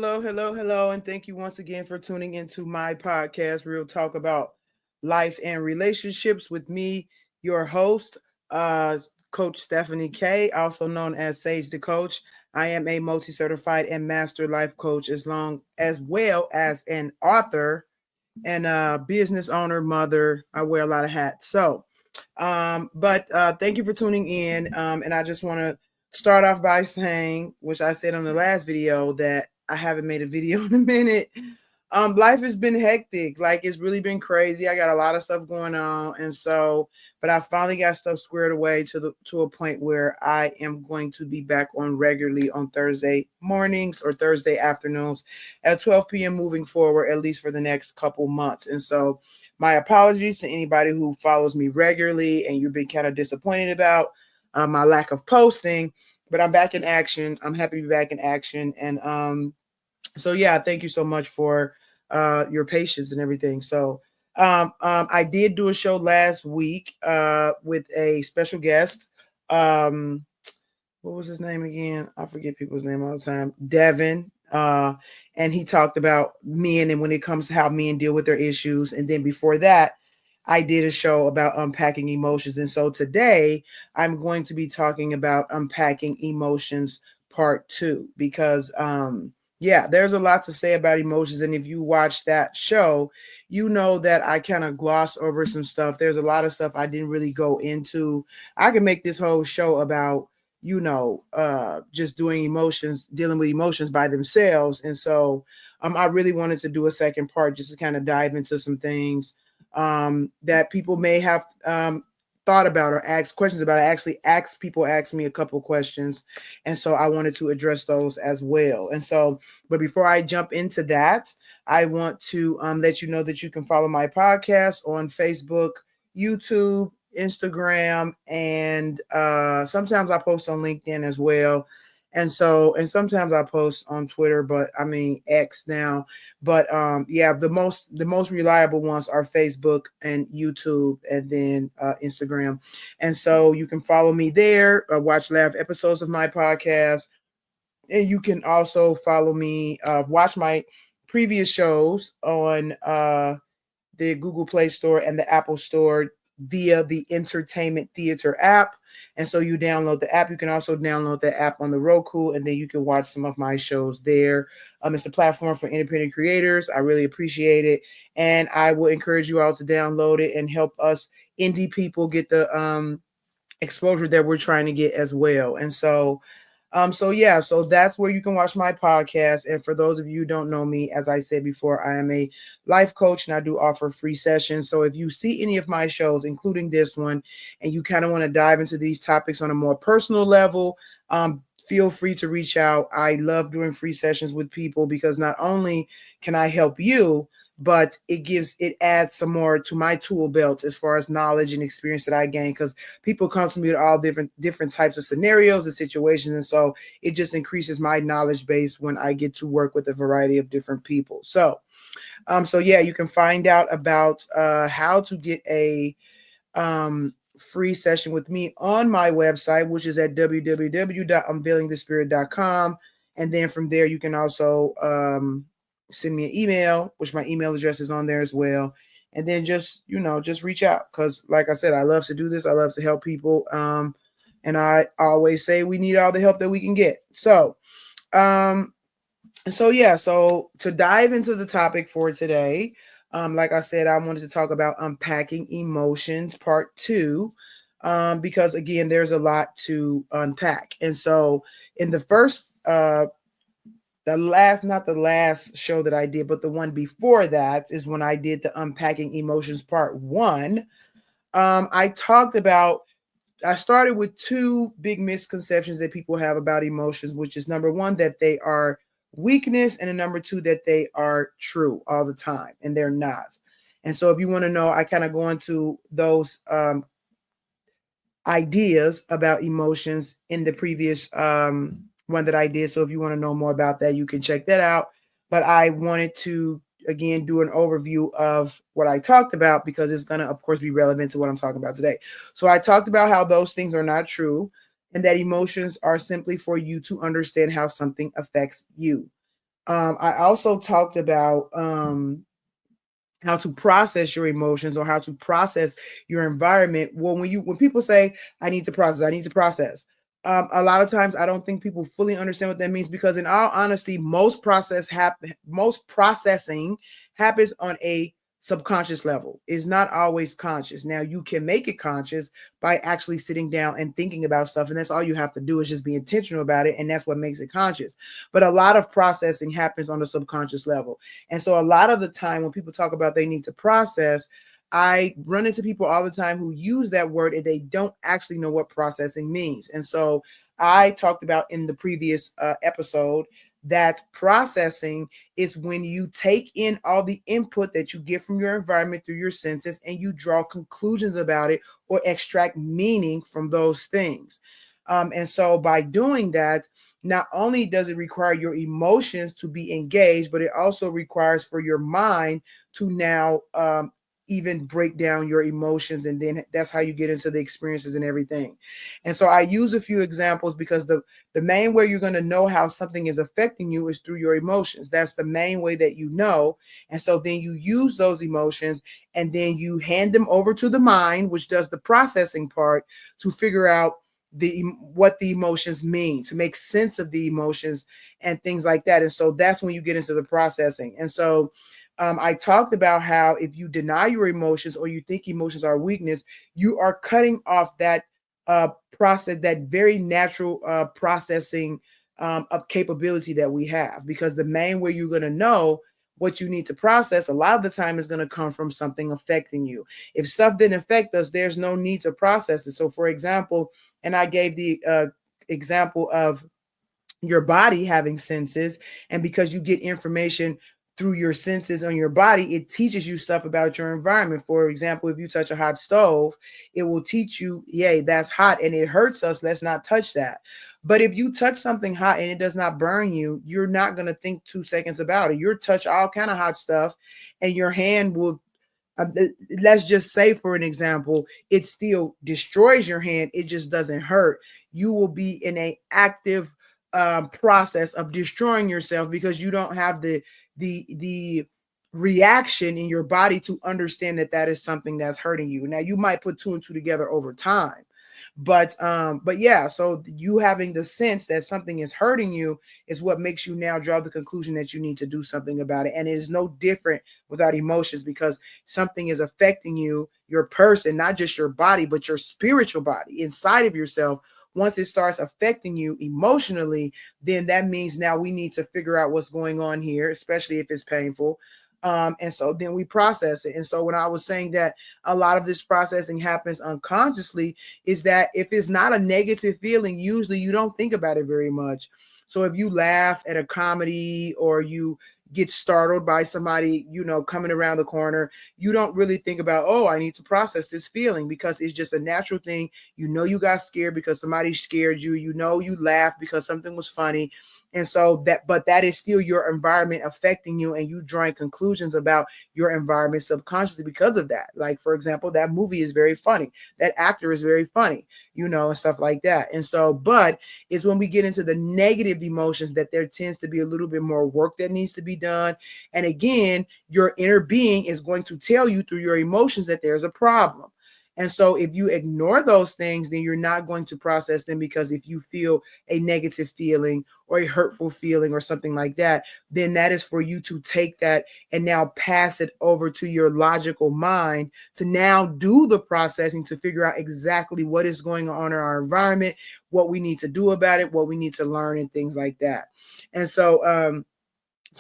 hello, and thank you once again for tuning into my podcast, Real Talk About Life and Relationships, with me, your host, uh, Coach Stephanie K, also known as Sage the Coach. I am a multi-certified and master life coach, as well as an author and a business owner, mother. I wear a lot of hats. But thank you for tuning in. And I just want to start off by saying, which I said on the last video, that I haven't made a video in a minute. Life has been hectic. Like, it's really been crazy. I got a lot of stuff going on, and so, but I finally got stuff squared away to a point where I am going to be back on regularly on Thursday mornings or Thursday afternoons at 12 p.m. moving forward, at least for the next couple months. And so, my apologies to anybody who follows me regularly and you've been kind of disappointed about my lack of posting. But I'm back in action. I'm happy to be back in action, and so yeah, thank you so much for your patience and everything. I did do a show last week with a special guest. Um, what was his name again? I forget people's name all the time. Devin. And he talked about men and when it comes to how men deal with their issues. And then before that, I did a show about unpacking emotions. And so today I'm going to be talking about unpacking emotions part two, because yeah, there's a lot to say about emotions. And if you watch that show, you know that I kind of gloss over some stuff. There's a lot of stuff I didn't really go into. I can make this whole show about, just doing emotions, dealing with emotions by themselves. And so I really wanted to do a second part just to kind of dive into some things that people may have thought about or asked questions about. I actually asked me a couple questions. And so I wanted to address those as well. And so, but before I jump into that, I want to let you know that you can follow my podcast on Facebook, YouTube, Instagram, and sometimes I post on LinkedIn as well. And sometimes I post on Twitter, but I mean X now. But yeah, the most reliable ones are Facebook and YouTube, and then Instagram. And so you can follow me there, or watch live episodes of my podcast. And you can also follow me, watch my previous shows on the Google Play Store and the Apple Store via the Entertainment Theater app. And so you download the app. You can also download the app on the Roku, and then you can watch some of my shows there. It's a platform for independent creators. I really appreciate it. And I will encourage you all to download it and help us indie people get the exposure that we're trying to get as well. And so yeah, so that's where you can watch my podcast. And for those of you who don't know me, as I said before, I am a life coach and I do offer free sessions. So if you see any of my shows, including this one, and you kind of want to dive into these topics on a more personal level, feel free to reach out. I love doing free sessions with people because not only can I help you, but it adds some more to my tool belt as far as knowledge and experience that I gain, because people come to me with all different types of scenarios and situations, and so it just increases my knowledge base when I get to work with a variety of different people. So yeah, you can find out about how to get a free session with me on my website, which is at www.unveilingthespirit.com. And then from there, you can also send me an email, which my email address is on there as well. And then just reach out, because like I said, I love to do this. I love to help people. And I always say we need all the help that we can get. So yeah, so to dive into the topic for today, like I said, I wanted to talk about unpacking emotions part two, because again, there's a lot to unpack. And so in the first, not the last show that I did, but the one before that is when I did the unpacking emotions part one. I started with two big misconceptions that people have about emotions, which is number one, that they are weakness, and number two, that they are true all the time, and they're not. And so if you want to know, I kind of go into those ideas about emotions in the previous one that I did. So if you want to know more about that, you can check that out. But I wanted to again do an overview of what I talked about, because it's going to, of course, be relevant to what I'm talking about today. So I talked about how those things are not true, and that emotions are simply for you to understand how something affects you. I also talked about how to process your emotions or how to process your environment. Well, when people say I need to process, a lot of times I don't think people fully understand what that means, because in all honesty, most processing happens on a subconscious level. It's not always conscious. Now you can make it conscious by actually sitting down and thinking about stuff, and that's all you have to do is just be intentional about it, and that's what makes it conscious. But a lot of processing happens on the subconscious level. And so a lot of the time when people talk about they need to process, I run into people all the time who use that word and they don't actually know what processing means. And so I talked about in the previous episode that processing is when you take in all the input that you get from your environment through your senses and you draw conclusions about it or extract meaning from those things. And so by doing that, not only does it require your emotions to be engaged, but it also requires for your mind to now even break down your emotions. And then that's how you get into the experiences and everything. And so I use a few examples because the main way you're going to know how something is affecting you is through your emotions. That's the main way that you know. And so then you use those emotions and then you hand them over to the mind, which does the processing part, to figure out what the emotions mean, to make sense of the emotions and things like that. And so that's when you get into the processing. And so I talked about how if you deny your emotions or you think emotions are weakness, you are cutting off that process, that very natural processing of capability that we have. Because the main way you're going to know what you need to process a lot of the time is going to come from something affecting you. If stuff didn't affect us, there's no need to process it. So for example, and I gave the example of your body having senses, and because you get information through your senses on your body, it teaches you stuff about your environment. For example, if you touch a hot stove, it will teach you, yay, that's hot and it hurts us, let's not touch that. But if you touch something hot and it does not burn you, you're not going to think 2 seconds about it. You'll touch all kind of hot stuff and your hand will uh, let's just say for an example, it still destroys your hand, it just doesn't hurt. You will be in a active process of destroying yourself because you don't have the reaction in your body to understand that that is something that's hurting you. Now you might put two and two together over time, but yeah, so you having the sense that something is hurting you is what makes you now draw the conclusion that you need to do something about it. And it is no different without emotions, because something is affecting you, your person, not just your body but your spiritual body inside of yourself. Once it starts affecting you emotionally, then that means now we need to figure out what's going on here, especially if it's painful. And so then we process it. And so when I was saying that a lot of this processing happens unconsciously, is that if it's not a negative feeling, usually you don't think about it very much. So if you laugh at a comedy or you get startled by somebody, coming around the corner, you don't really think about, oh, I need to process this feeling, because it's just a natural thing. You got scared because somebody scared you. You laughed because something was funny. And so but that is still your environment affecting you, and you drawing conclusions about your environment subconsciously because of that. Like, for example, that movie is very funny. That actor is very funny, and stuff like that. And so, but it's when we get into the negative emotions that there tends to be a little bit more work that needs to be done. And again, your inner being is going to tell you through your emotions that there's a problem. And so if you ignore those things, then you're not going to process them, because if you feel a negative feeling or a hurtful feeling or something like that, then that is for you to take that and now pass it over to your logical mind to now do the processing to figure out exactly what is going on in our environment, what we need to do about it, what we need to learn, and things like that. And so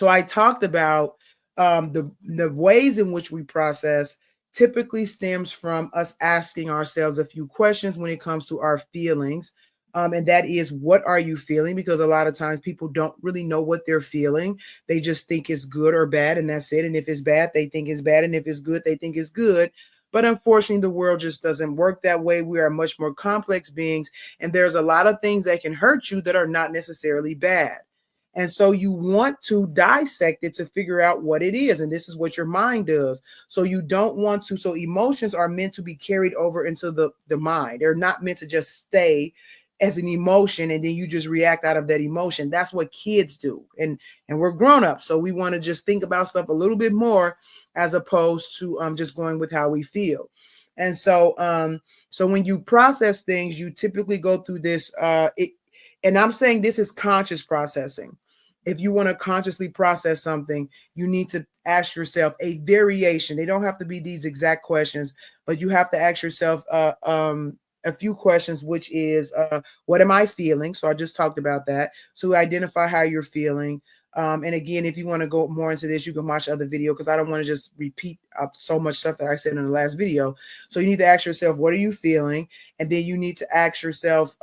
I talked about the ways in which we process typically stems from us asking ourselves a few questions when it comes to our feelings. And that is, what are you feeling? Because a lot of times people don't really know what they're feeling. They just think it's good or bad, and that's it. And if it's bad, they think it's bad. And if it's good, they think it's good. But unfortunately, the world just doesn't work that way. We are much more complex beings, and there's a lot of things that can hurt you that are not necessarily bad. And so you want to dissect it to figure out what it is. And this is what your mind does. So you don't want to. So emotions are meant to be carried over into the mind. They're not meant to just stay as an emotion, and then you just react out of that emotion. That's what kids do. And we're grown up, so we want to just think about stuff a little bit more as opposed to just going with how we feel. And so when you process things, you typically go through this and I'm saying this is conscious processing. If you want to consciously process something, you need to ask yourself a variation. They don't have to be these exact questions, but you have to ask yourself a few questions, which is what am I feeling? So I just talked about that. So identify how you're feeling. And again, if you want to go more into this, you can watch the other video because I don't want to just repeat so much stuff that I said in the last video. So you need to ask yourself, what are you feeling? And then you need to ask yourself,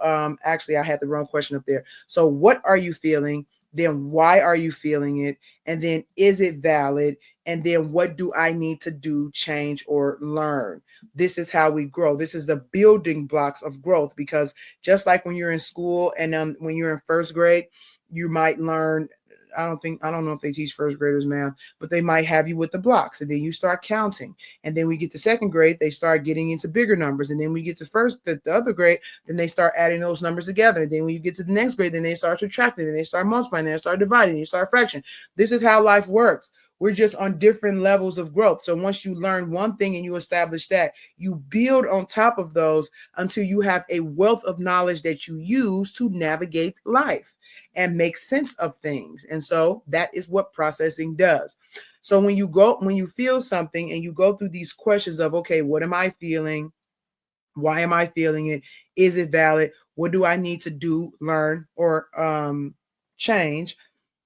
actually, I had the wrong question up there. So what are you feeling? Then why are you feeling it? And then is it valid? And then what do I need to do, change, or learn? This is how we grow. This is the building blocks of growth, because just like when you're in school and when you're in first grade, you might learn. I don't know if they teach first graders math, but they might have you with the blocks, and then you start counting. And then we get to second grade, they start getting into bigger numbers. And then we get to the other grade, then they start adding those numbers together. And then when you get to the next grade, then they start subtracting, then they start multiplying, then they start dividing, you start fraction. This is how life works. We're just on different levels of growth. So once you learn one thing and you establish that, you build on top of those until you have a wealth of knowledge that you use to navigate life and make sense of things. And so that is what processing does. So when you feel something and you go through these questions of, okay, what am I feeling? Why am I feeling it? Is it valid? What do I need to do, learn, or change?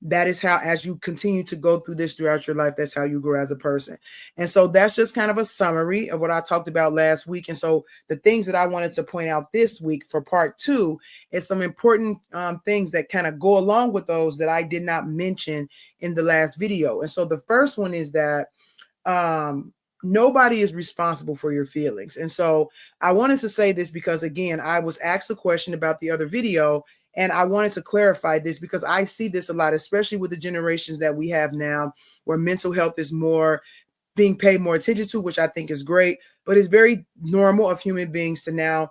That is how, as you continue to go through this throughout your life, that's how you grow as a person. And so that's just kind of a summary of what I talked about last week. And so the things that I wanted to point out this week for part 2 is some important things that kind of go along with those that I did not mention in the last video. And so the first one is that nobody is responsible for your feelings. And so I wanted to say this because, again, I was asked a question about the other video, and I wanted to clarify this because I see this a lot, especially with the generations that we have now, where mental health is more being paid more attention to, which I think is great. But it's very normal of human beings to now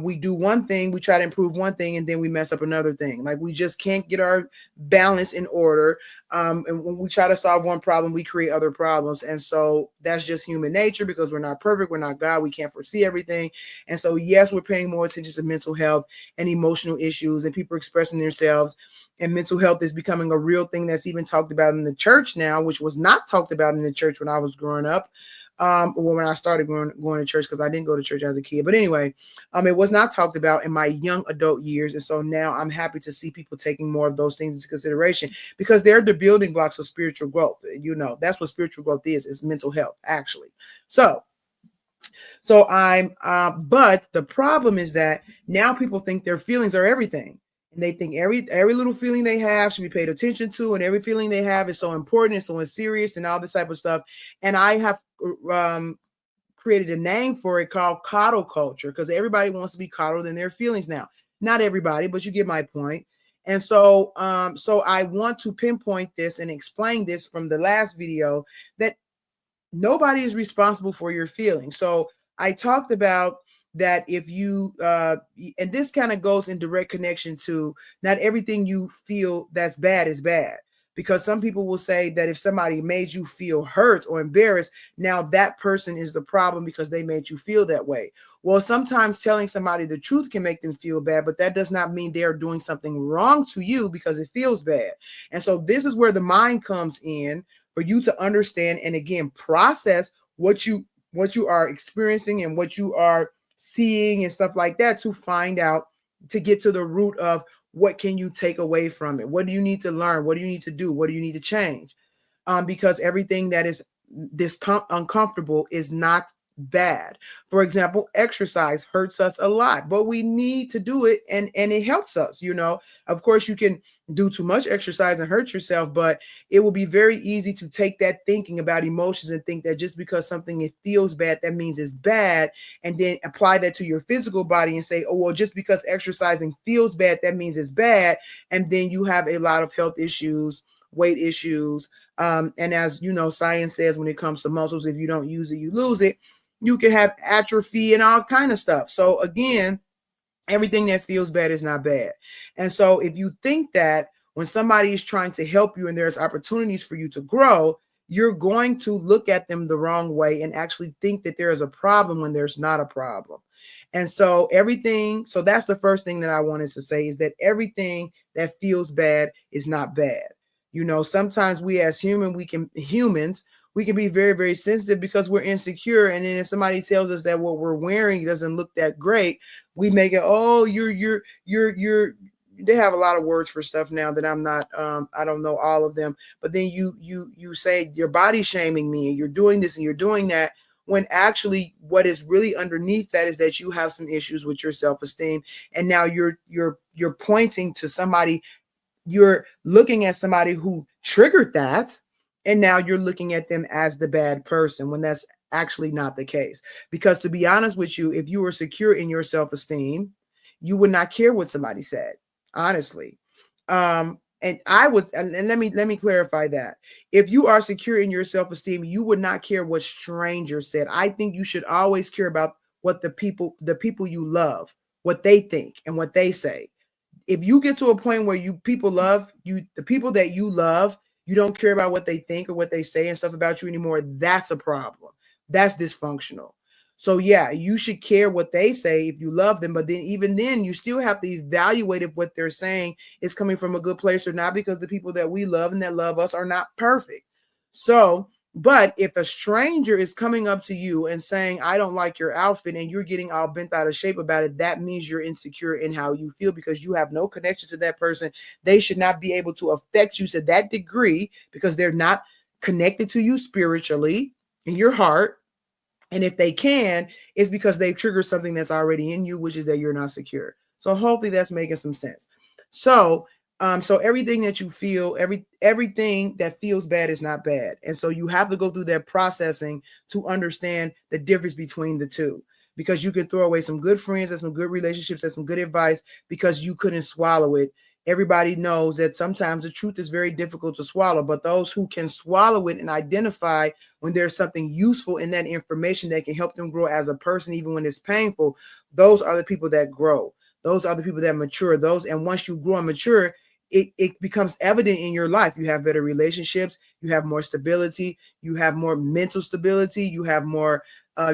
we do one thing, we try to improve one thing, and then we mess up another thing. Like, we just can't get our balance in order. And when we try to solve one problem, we create other problems. And so that's just human nature, because we're not perfect. We're not God. We can't foresee everything. And so, yes, we're paying more attention to mental health and emotional issues and people expressing themselves. And mental health is becoming a real thing that's even talked about in the church now, which was not talked about in the church when I was growing up. Or when I started going to church, because I didn't go to church as a kid. But anyway, it was not talked about in my young adult years. And so now I'm happy to see people taking more of those things into consideration, because they're the building blocks of spiritual growth. You know, that's what spiritual growth is mental health, actually. But the problem is that now people think their feelings are everything. And they think every little feeling they have should be paid attention to, and every feeling they have is so important and so serious and all this type of stuff. And I have created a name for it called coddle culture, because everybody wants to be coddled in their feelings now. Not everybody, but you get my point. And so I want to pinpoint this and explain this from the last video, that nobody is responsible for your feelings. So I talked about that if you and this kind of goes in direct connection to, not everything you feel that's bad is bad, because some people will say that if somebody made you feel hurt or embarrassed, now that person is the problem because they made you feel that way. Well, sometimes telling somebody the truth can make them feel bad, but that does not mean they're doing something wrong to you because it feels bad. And so this is where the mind comes in, for you to understand and, again, process what you are experiencing and what you are seeing and stuff like that, to find out, to get to the root of what can you take away from it. What do you need to learn? What do you need to do? What do you need to change? Because everything that is uncomfortable is not bad. For example, exercise hurts us a lot, but we need to do it, and it helps us. You know, of course, you can do too much exercise and hurt yourself, but it will be very easy to take that thinking about emotions and think that just because something it feels bad, that means it's bad, and then apply that to your physical body and say, oh, well, just because exercising feels bad, that means it's bad. And then you have a lot of health issues, weight issues. And as you know, science says, when it comes to muscles, if you don't use it, you lose it. You can have atrophy and all kind of stuff. So again, Everything that feels bad is not bad. And so if you think that when somebody is trying to help you and there's opportunities for you to grow, you're going to look at them the wrong way and actually think that there is a problem when there's not a problem. And so so that's the first thing that I wanted to say, is that everything that feels bad is not bad. Sometimes we as humans, we can be very, very sensitive because we're insecure. And then if somebody tells us that what we're wearing doesn't look that great, we make it, oh, you're they have a lot of words for stuff now that I'm not I don't know all of them, but then you say you're body shaming me and you're doing this and you're doing that, when actually what is really underneath that is that you have some issues with your self-esteem. And now you're pointing to somebody, you're looking at somebody who triggered that, and now you're looking at them as the bad person, when that's actually not the case. Because to be honest with you, if you were secure in your self-esteem, you would not care what somebody said, honestly. And I would, and let me clarify that. If you are secure in your self-esteem, you would not care what strangers said. I think you should always care about what the people you love, what they think and what they say. If you get to a point where the people that you love, you don't care about what they think or what they say and stuff about you anymore, that's a problem. That's dysfunctional. So yeah, you should care what they say if you love them, but then even then you still have to evaluate if what they're saying is coming from a good place or not, because the people that we love and that love us are not perfect. So but if a stranger is coming up to you and saying, I don't like your outfit, and you're getting all bent out of shape about it, that means you're insecure in how you feel because you have no connection to that person. They should not be able to affect you to that degree because they're not connected to you spiritually in your heart. And if they can, it's because they've triggered something that's already in you, which is that you're not secure. So hopefully that's making some sense. So so everything that you feel, everything that feels bad is not bad. And so you have to go through that processing to understand the difference between the two. Because you could throw away some good friends and some good relationships and some good advice because you couldn't swallow it. Everybody knows that sometimes the truth is very difficult to swallow, but those who can swallow it and identify when there's something useful in that information that can help them grow as a person, even when it's painful, those are the people that grow. Those are the people that mature. And once you grow and mature, it becomes evident in your life. You have better relationships, you have more stability, you have more mental stability, you have more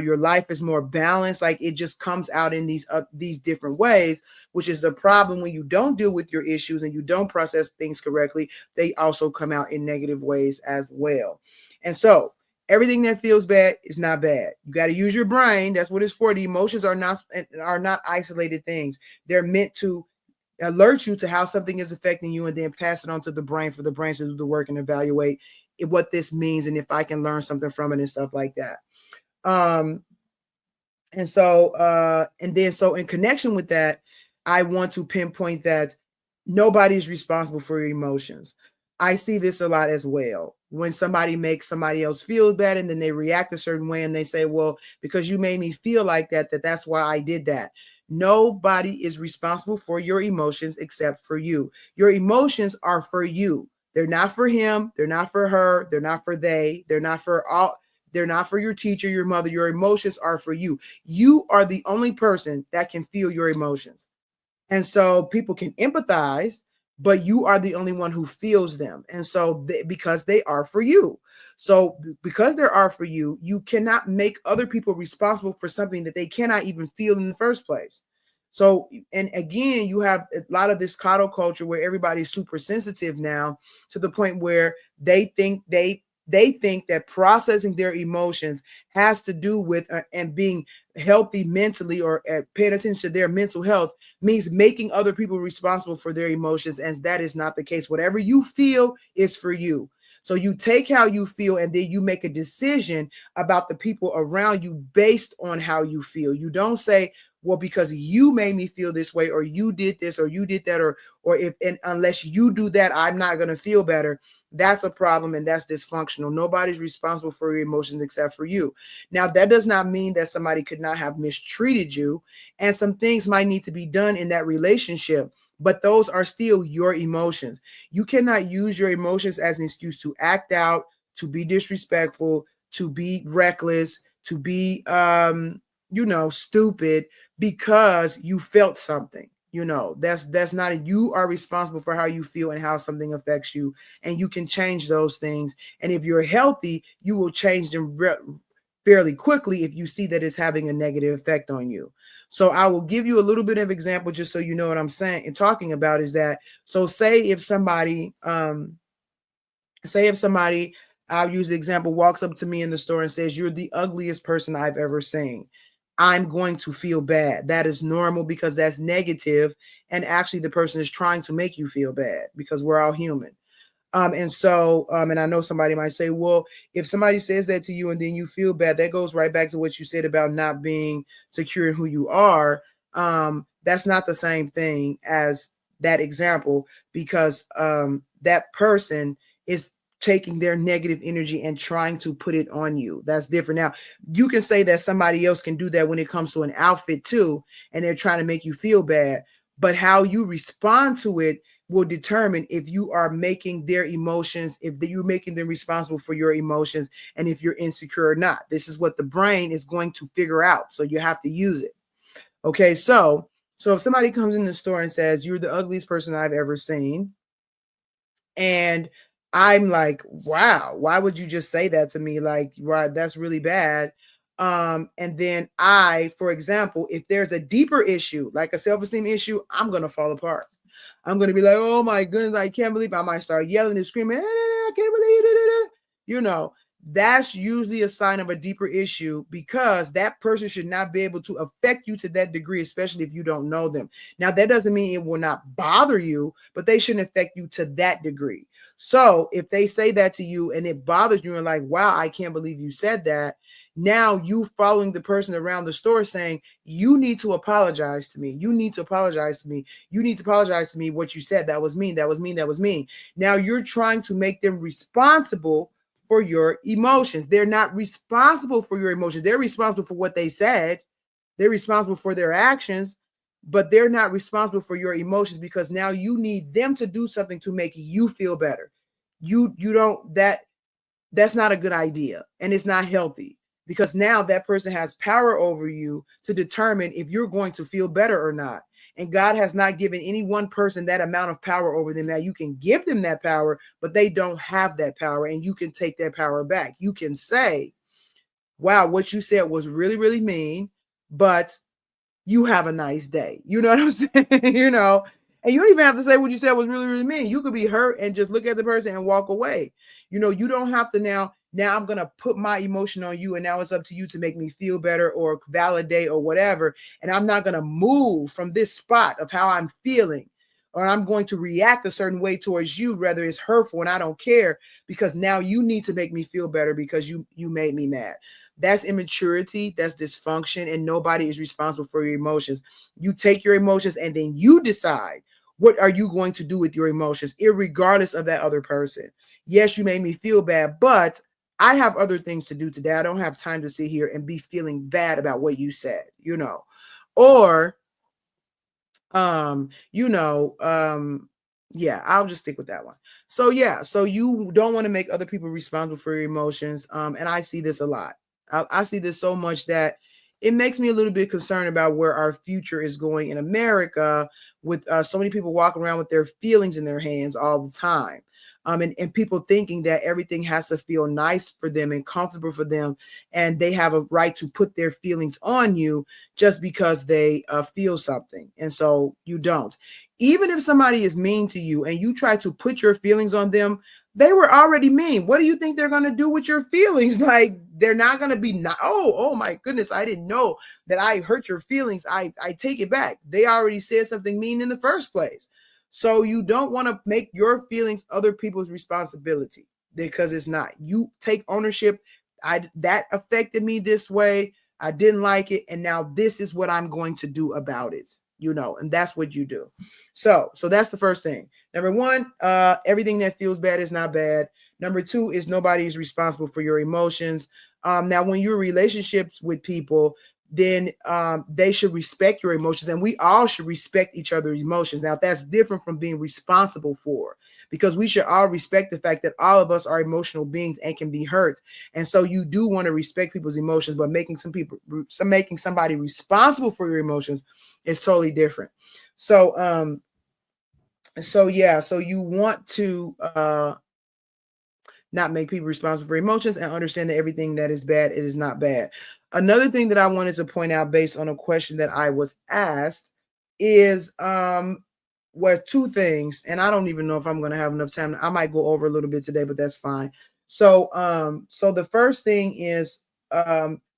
your life is more balanced. Like it just comes out in these different ways, which is the problem when you don't deal with your issues and you don't process things correctly. They also come out in negative ways as well. And so everything that feels bad is not bad. You got to use your brain. That's what it's for. The emotions are not isolated things. They're meant to alert you to how something is affecting you and then pass it on to the brain for the brain to do the work and evaluate what this means and if I can learn something from it and stuff like that. Um, and so in connection with that, I want to pinpoint that nobody's responsible for your emotions. I see this a lot as well. When somebody makes somebody else feel bad and then they react a certain way and they say, well, because you made me feel like that's why I did that. Nobody is responsible for your emotions except for you. Your emotions are for you. They're not for him. They're not for her. They're not for they. They're not for all. They're not for your teacher, your mother. Your emotions are for you. You are the only person that can feel your emotions. And so people can empathize, but you are the only one who feels them. And so because they are for you. So because they are for you, you cannot make other people responsible for something that they cannot even feel in the first place. So, and again, you have a lot of this coddle culture where everybody's super sensitive now to the point where they think that processing their emotions has to do with and being healthy mentally or paying attention to their mental health means making other people responsible for their emotions. And that is not the case. Whatever you feel is for you. So you take how you feel and then you make a decision about the people around you based on how you feel. You don't say, well, because you made me feel this way, or you did this, or you did that, or if and unless you do that, I'm not going to feel better. That's a problem and that's dysfunctional. Nobody's responsible for your emotions except for you. Now, that does not mean that somebody could not have mistreated you, and some things might need to be done in that relationship, but those are still your emotions. You cannot use your emotions as an excuse to act out, to be disrespectful, to be reckless, to be stupid because you felt something. That's not, you are responsible for how you feel and how something affects you, and you can change those things. And if you're healthy, you will change them fairly quickly if you see that it's having a negative effect on you. So I will give you a little bit of example just so you know what I'm saying and talking about is that, so say if somebody, I'll use the example, walks up to me in the store and says, "You're the ugliest person I've ever seen." I'm going to feel bad. That is normal because that's negative, and actually the person is trying to make you feel bad because we're all human. And I know somebody might say, well, if somebody says that to you and then you feel bad, that goes right back to what you said about not being secure in who you are. That's not the same thing as that example, because that person is taking their negative energy and trying to put it on you. That's different. Now, you can say that somebody else can do that when it comes to an outfit too, and they're trying to make you feel bad. But how you respond to it will determine if you are making their emotions, if you're making them responsible for your emotions, and if you're insecure or not. This is what the brain is going to figure out. So you have to use it. Okay, so if somebody comes in the store and says, "You're the ugliest person I've ever seen," and I'm like, "Wow, why would you just say that to me? Like, right, that's really bad." And then for example, if there's a deeper issue, like a self-esteem issue, I'm gonna fall apart. I'm gonna be like, "Oh my goodness, I can't believe," I might start yelling and screaming, I can't believe it. You know, that's usually a sign of a deeper issue, because that person should not be able to affect you to that degree, especially if you don't know them. Now, that doesn't mean it will not bother you, but they shouldn't affect you to that degree. So if they say that to you and it bothers you and like, "Wow, I can't believe you said that," now you following the person around the store saying, "You need to apologize to me. You need to apologize to me. You need to apologize to me. What you said, that was mean. That was mean. That was mean." Now you're trying to make them responsible for your emotions. They're not responsible for your emotions. They're responsible for what they said. They're responsible for their actions, but they're not responsible for your emotions, because now you need them to do something to make you feel better. You don't, that's not a good idea, and it's not healthy, because now that person has power over you to determine if you're going to feel better or not. And God has not given any one person that amount of power over them. Now you can give them that power, but they don't have that power, and you can take that power back. You can say, "Wow, what you said was really, really mean, but you have a nice day." You know what I'm saying? And you don't even have to say what you said was really, really mean. You could be hurt and just look at the person and walk away. You don't have to now I'm going to put my emotion on you, and now it's up to you to make me feel better or validate or whatever. And I'm not going to move from this spot of how I'm feeling, or I'm going to react a certain way towards you, whether it's hurtful, and I don't care, because now you need to make me feel better because you made me mad. That's immaturity, that's dysfunction, and nobody is responsible for your emotions. You take your emotions and then you decide what are you going to do with your emotions, irregardless of that other person. Yes, you made me feel bad, but I have other things to do today. I don't have time to sit here and be feeling bad about what you said. Or um you know um yeah, I'll just stick with that one. So yeah, so you don't want to make other people responsible for your emotions. And I see this a lot. I see this so much that it makes me a little bit concerned about where our future is going in America, with so many people walking around with their feelings in their hands all the time. And people thinking that everything has to feel nice for them and comfortable for them, and they have a right to put their feelings on you just because they feel something. And so you don't. Even if somebody is mean to you and you try to put your feelings on them, they were already mean. What do you think they're going to do with your feelings? Like, they're not going to be, oh my goodness, I didn't know that I hurt your feelings. I take it back. They already said something mean in the first place. So you don't want to make your feelings other people's responsibility, because it's not. You take ownership. That affected me this way. I didn't like it, and now this is what I'm going to do about it. And that's what you do. So that's the first thing. Number one, everything that feels bad is not bad. Number two is nobody is responsible for your emotions. Now, when you're in relationships with people, then they should respect your emotions, and we all should respect each other's emotions. Now, that's different from being responsible for, because we should all respect the fact that all of us are emotional beings and can be hurt. And so you do want to respect people's emotions, but making somebody responsible for your emotions is totally different. So yeah, so you want to not make people responsible for emotions, and understand that everything that is bad, it is not bad. Another thing that I wanted to point out based on a question that I was asked is well, two things, and I don't even know if I'm going to have enough time. I might go over a little bit today, but that's fine. So the first thing is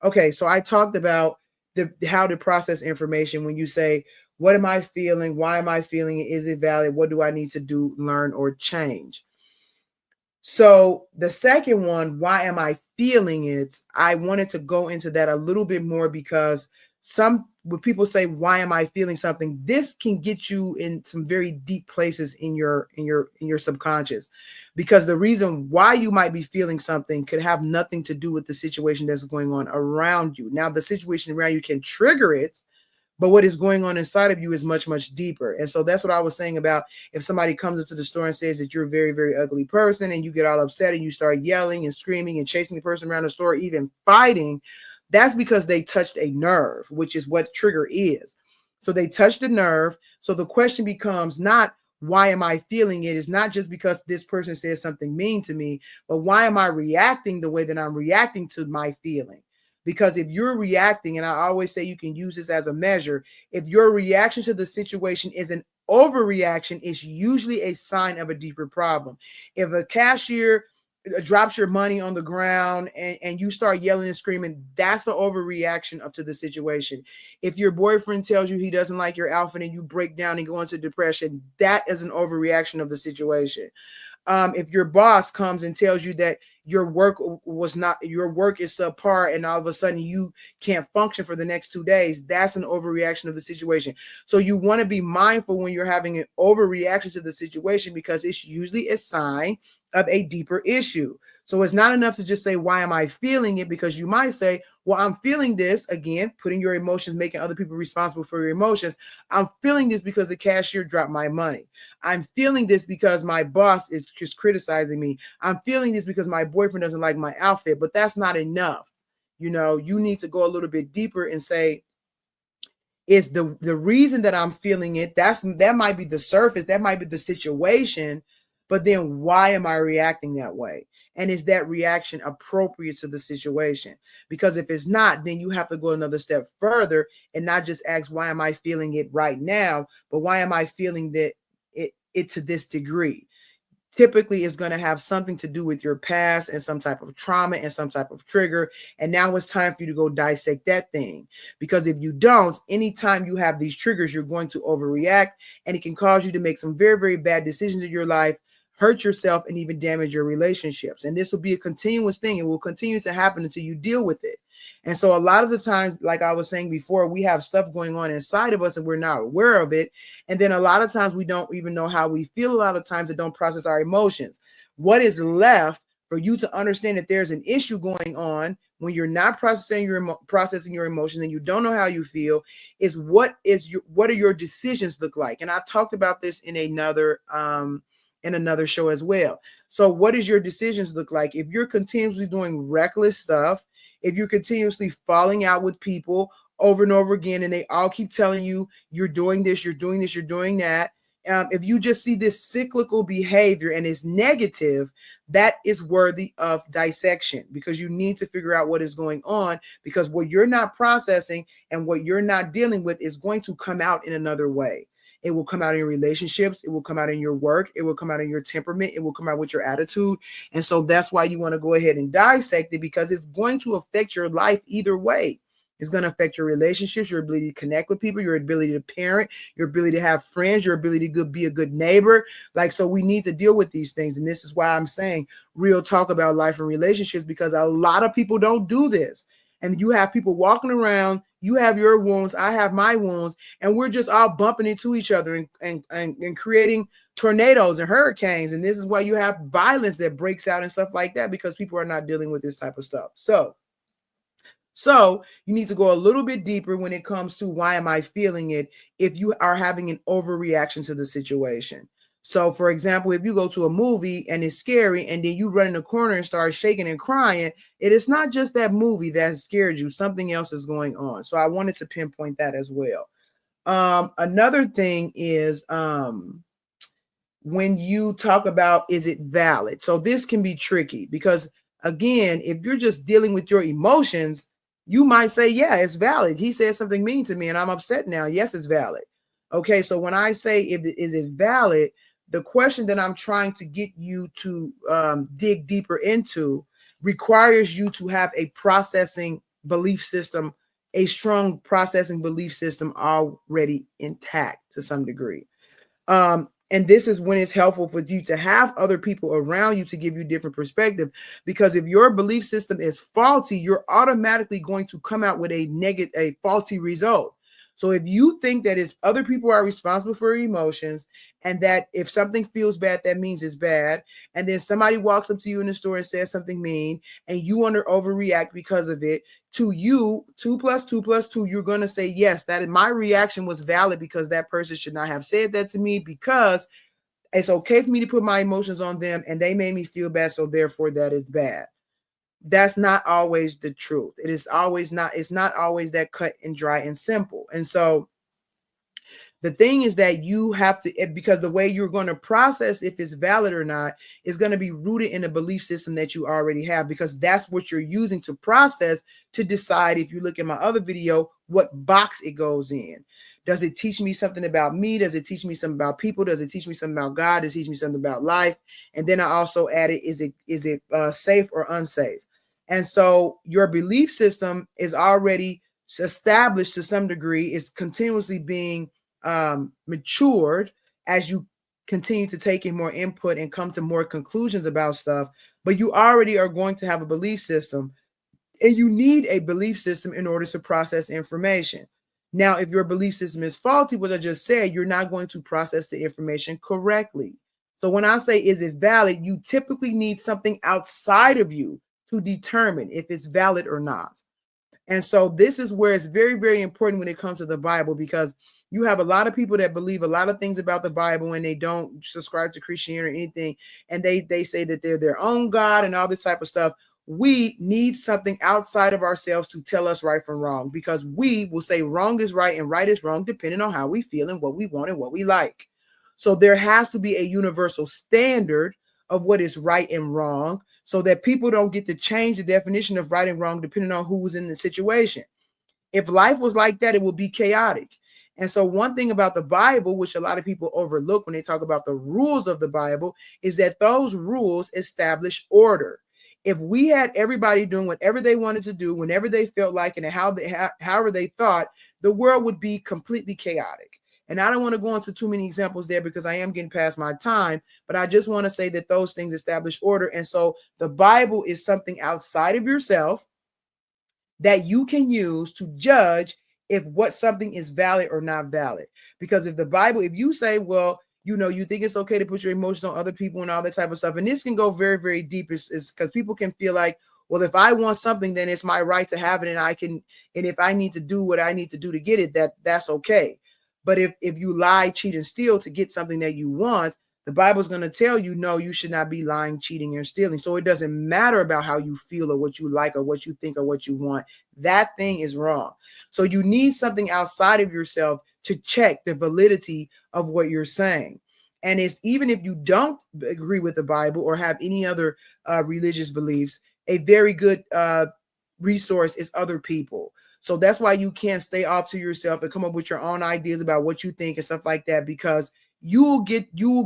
okay, so I talked about the how to process information. When you say, what am I feeling? Why am I feeling it? Is it valid? What do I need to do, learn, or change? So the second one, why am I feeling it? I wanted to go into that a little bit more, because when people say, why am I feeling something, this can get you in some very deep places in your subconscious, because the reason why you might be feeling something could have nothing to do with the situation that's going on around you. Now, the situation around you can trigger it, but what is going on inside of you is much, much deeper. And so that's what I was saying about, if somebody comes up to the store and says that you're a very, very ugly person, and you get all upset and you start yelling and screaming and chasing the person around the store, even fighting, that's because they touched a nerve, which is what trigger is. So they touched the nerve. So the question becomes not, why am I feeling it? It's not just because this person says something mean to me, but why am I reacting the way that I'm reacting to my feeling? Because if you're reacting, and I always say you can use this as a measure, if your reaction to the situation is an overreaction, it's usually a sign of a deeper problem. If a cashier drops your money on the ground, and you start yelling and screaming, that's an overreaction up to the situation. If your boyfriend tells you he doesn't like your outfit and you break down and go into depression, that is an overreaction of the situation. If your boss comes and tells you that your work is subpar, and all of a sudden you can't function for the next 2 days, that's an overreaction of the situation. So you want to be mindful when you're having an overreaction to the situation, because it's usually a sign of a deeper issue. So it's not enough to just say, why am I feeling it? Because you might say, well, I'm feeling this, again, putting your emotions, making other people responsible for your emotions. I'm feeling this because the cashier dropped my money. I'm feeling this because my boss is just criticizing me. I'm feeling this because my boyfriend doesn't like my outfit. But that's not enough. You need to go a little bit deeper and say, is the reason that I'm feeling it, that might be the surface, that might be the situation, but then why am I reacting that way? And is that reaction appropriate to the situation? Because if it's not, then you have to go another step further and not just ask, why am I feeling it right now, but why am I feeling that it to this degree? Typically is going to have something to do with your past and some type of trauma and some type of trigger. And now it's time for you to go dissect that thing. Because if you don't, anytime you have these triggers, you're going to overreact, and it can cause you to make some very, very bad decisions in your life, hurt yourself, and even damage your relationships. And this will be a continuous thing. It will continue to happen until you deal with it. And so a lot of the times, like I was saying before, we have stuff going on inside of us and we're not aware of it. And then a lot of times we don't even know how we feel. A lot of times it don't process our emotions. What is left for you to understand that there's an issue going on when you're not processing your emotions, and you don't know how you feel, is what are your decisions look like? And I talked about this in another show as well. So what does your decisions look like? If you're continuously doing reckless stuff, if you're continuously falling out with people over and over again, and they all keep telling you you're doing this, you're doing this, you're doing that. If you just see this cyclical behavior and it's negative, that is worthy of dissection, because you need to figure out what is going on, because what you're not processing and what you're not dealing with is going to come out in another way. It will come out in your relationships. It will come out in your work. It will come out in your temperament. It will come out with your attitude. And so that's why you want to go ahead and dissect it, because it's going to affect your life either way. It's going to affect your relationships, your ability to connect with people, your ability to parent, your ability to have friends, your ability to be a good neighbor. So we need to deal with these things. And this is why I'm saying real talk about life and relationships, because a lot of people don't do this. And you have people walking around, you have your wounds, I have my wounds, and we're just all bumping into each other and creating tornadoes and hurricanes. And this is why you have violence that breaks out and stuff like that, because people are not dealing with this type of stuff. So So you need to go a little bit deeper when it comes to why am I feeling it if you are having an overreaction to the situation. So, for example, if you go to a movie and it's scary and then you run in the corner and start shaking and crying, it is not just that movie that scared you. Something else is going on. So I wanted to pinpoint that as well. Another thing is when you talk about is it valid? So this can be tricky because again, if you're just dealing with your emotions, you might say, yeah, it's valid. He said something mean to me and I'm upset now. Yes, it's valid. Okay, so when I say is it valid, the question that I'm trying to get you to dig deeper into requires you to have a processing belief system, a strong processing belief system already intact to some degree. And this is when it's helpful for you to have other people around you to give you different perspective. Because if your belief system is faulty, you're automatically going to come out with a faulty result. So if you think that is other people are responsible for your emotions, and that if something feels bad, that means it's bad, and then somebody walks up to you in the store and says something mean, and you want to overreact because of it, to you, 2 plus 2 plus 2, you're going to say, yes, that my reaction was valid because that person should not have said that to me, because it's okay for me to put my emotions on them and they made me feel bad. So therefore that is bad. That's not always the truth. It's not always that cut and dry and simple. And so the thing is that you have to, because the way you're going to process if it's valid or not is going to be rooted in a belief system that you already have, because that's what you're using to process to decide, if you look at my other video, what box it goes in. Does it teach me something about me? Does it teach me something about people? Does it teach me something about God? Does it teach me something about life? And then I also added, is it safe or unsafe? And so your belief system is already established to some degree. It's continuously being matured as you continue to take in more input and come to more conclusions about stuff. But you already are going to have a belief system, and you need a belief system in order to process information. Now, if your belief system is faulty, what I just said, you're not going to process the information correctly. So when I say, is it valid? You typically need something outside of you to determine if it's valid or not. And so this is where it's very, very important when it comes to the Bible, because you have a lot of people that believe a lot of things about the Bible and they don't subscribe to Christianity or anything. And they say that they're their own God and all this type of stuff. We need something outside of ourselves to tell us right from wrong, because we will say wrong is right and right is wrong, depending on how we feel and what we want and what we like. So there has to be a universal standard of what is right and wrong, so that people don't get to change the definition of right and wrong depending on who was in the situation. If life was like that, it would be chaotic. And so one thing about the Bible, which a lot of people overlook when they talk about the rules of the Bible, is that those rules establish order. If we had everybody doing whatever they wanted to do, whenever they felt like, and however they thought, the world would be completely chaotic. And I don't want to go into too many examples there because I am getting past my time, but I just want to say that those things establish order. And so the Bible is something outside of yourself that you can use to judge if what something is valid or not valid. Because if the Bible, if you say, well, you think it's okay to put your emotions on other people and all that type of stuff, and this can go very, very deep, is because people can feel like, well, if I want something, then it's my right to have it, and if I need to do what I need to do to get it, that's okay. But if you lie, cheat, and steal to get something that you want, the Bible's going to tell you, no, you should not be lying, cheating, and stealing. So it doesn't matter about how you feel or what you like or what you think or what you want. That thing is wrong. So you need something outside of yourself to check the validity of what you're saying. And it's, even if you don't agree with the Bible or have any other religious beliefs, a very good resource is other people. So that's why you can't stay off to yourself and come up with your own ideas about what you think and stuff like that, because you will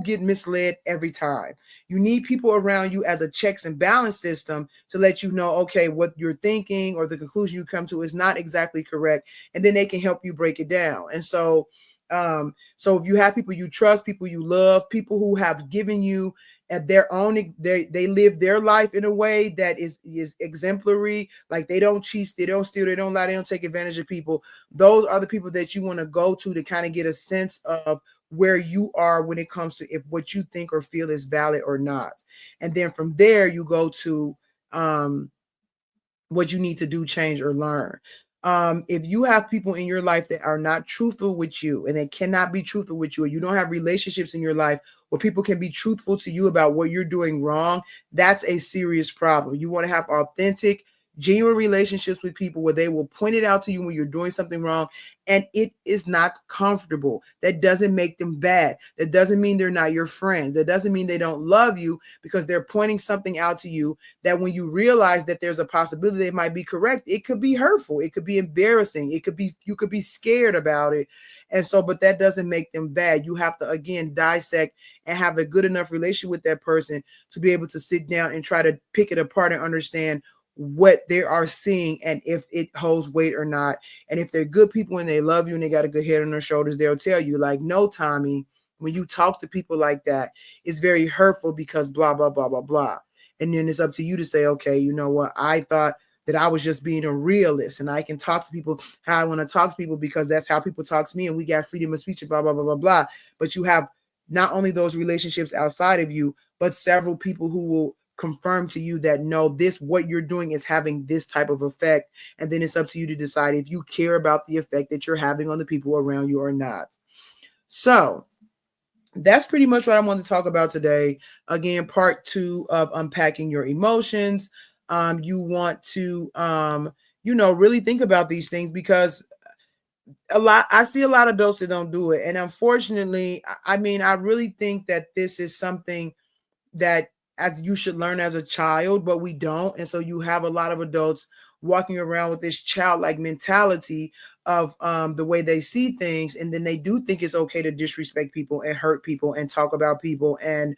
get misled every time. You need people around you as a checks and balance system to let you know, okay, what you're thinking or the conclusion you come to is not exactly correct, and then they can help you break it down. And so so if you have people you trust, people you love, people who have given you at their own, they live their life in a way that is exemplary, like they don't cheat, they don't steal, they don't lie, they don't take advantage of people. Those are the people that you want to go to kind of get a sense of where you are when it comes to if what you think or feel is valid or not. And then from there you go to what you need to do, change, or learn. If you have people in your life that are not truthful with you and they cannot be truthful with you, or you don't have relationships in your life where people can be truthful to you about what you're doing wrong, that's a serious problem. You want to have authentic, genuine relationships with people where they will point it out to you when you're doing something wrong and it is not comfortable. That doesn't make them bad. That doesn't mean they're not your friends. That doesn't mean they don't love you because they're pointing something out to you that when you realize that there's a possibility they might be correct, it could be hurtful, it could be embarrassing, it could be, you could be scared about it. And so, but that doesn't make them bad. You have to again dissect and have a good enough relationship with that person to be able to sit down and try to pick it apart and understand what they are seeing and if it holds weight or not. And if they're good people and they love you and they got a good head on their shoulders, they'll tell you like, no, Tommy, when you talk to people like that, it's very hurtful because blah, blah, blah, blah, blah. And then it's up to you to say, okay, you know what? I thought that I was just being a realist and I can talk to people how I want to talk to people because that's how people talk to me and we got freedom of speech and blah, blah, blah, blah, blah. But you have not only those relationships outside of you, but several people who will confirm to you that no, this, what you're doing is having this type of effect. And then it's up to you to decide if you care about the effect that you're having on the people around you or not. So that's pretty much what I want to talk about today. Again, part 2 of unpacking your emotions. You want to, really think about these things because I see a lot of adults that don't do it. And unfortunately, I mean, I really think that this is something that as you should learn as a child, but we don't. And so you have a lot of adults walking around with this childlike mentality of the way they see things, and then they do think it's okay to disrespect people and hurt people and talk about people and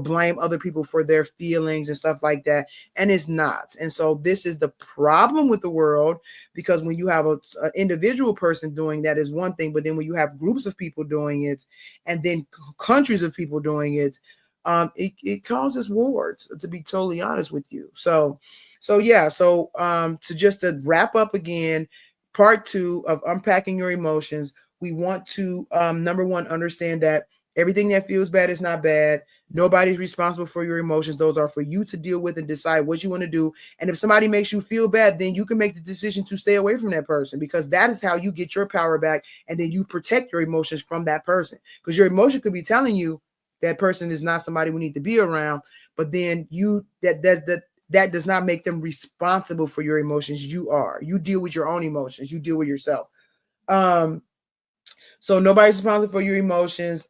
blame other people for their feelings and stuff like that, and it's not. And so this is the problem with the world, because when you have an individual person doing that is one thing, but then when you have groups of people doing it and then countries of people doing it, it causes wars, to be totally honest with you. So yeah, so to wrap up again, part 2 of unpacking your emotions, we want to number one, understand that everything that feels bad is not bad. Nobody's responsible for your emotions. Those are for you to deal with and decide what you want to do. And if somebody makes you feel bad, then you can make the decision to stay away from that person, because that is how you get your power back, and then you protect your emotions from that person, because your emotion could be telling you that person is not somebody we need to be around, but then that does not make them responsible for your emotions. You deal with your own emotions, you deal with yourself. um so nobody's responsible for your emotions.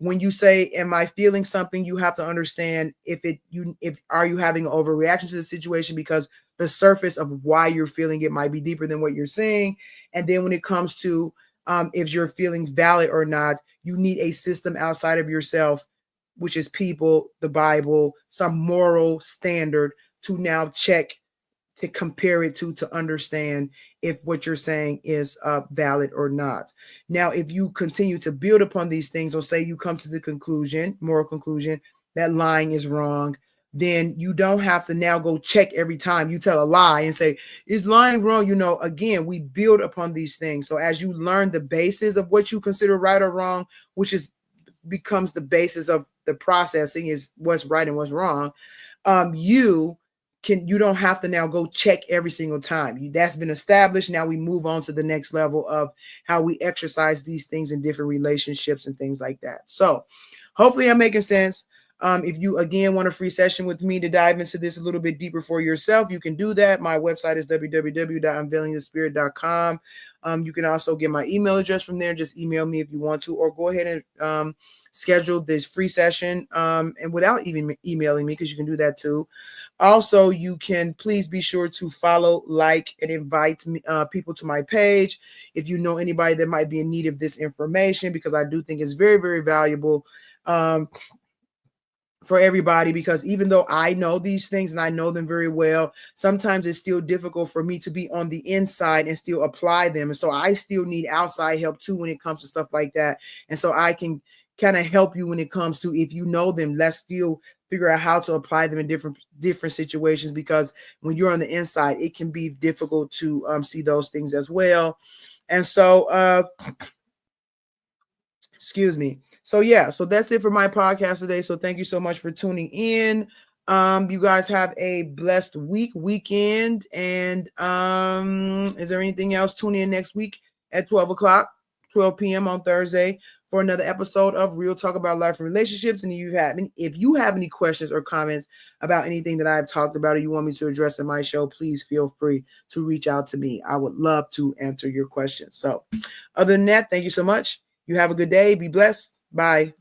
When you say, am I feeling something, you have to understand if are you having an overreaction to the situation, because the surface of why you're feeling it might be deeper than what you're saying. And then when it comes to if your feelings valid or not, you need a system outside of yourself, which is people, the Bible, some moral standard to now check, to compare it to understand if what you're saying is valid or not. Now, if you continue to build upon these things, or say you come to the conclusion, moral conclusion, that lying is wrong, then you don't have to now go check every time you tell a lie and say, is lying wrong? Again, we build upon these things. So as you learn the basis of what you consider right or wrong, which is becomes the basis of the processing, is what's right and what's wrong, you don't have to now go check every single time. That's been established. Now we move on to the next level of how we exercise these things in different relationships and things like that. So hopefully I'm making sense. If you again want a free session with me to dive into this a little bit deeper for yourself, you can do that. My website is www.unveilingthespirit.com. You can also get my email address from there. Just email me if you want to, or go ahead and schedule this free session, and without even emailing me, because you can do that too. Also, you can please be sure to follow, like, and invite people to my page if you know anybody that might be in need of this information, because I do think it's very, very valuable for everybody. Because even though I know these things and I know them very well, sometimes it's still difficult for me to be on the inside and still apply them. And so I still need outside help too when it comes to stuff like that. And so I can kind of help you when it comes to, if you know them, let's still figure out how to apply them in different situations, because when you're on the inside, it can be difficult to see those things as well. And so excuse me. So yeah, so that's it for my podcast today. So thank you so much for tuning in. You guys have a blessed weekend. And is there anything else? Tune in next week at 12 o'clock, 12 p.m. on Thursday for another episode of Real Talk About Life and Relationships. And if you have any questions or comments about anything that I've talked about or you want me to address in my show, please feel free to reach out to me. I would love to answer your questions. So other than that, thank you so much. You have a good day. Be blessed. Bye.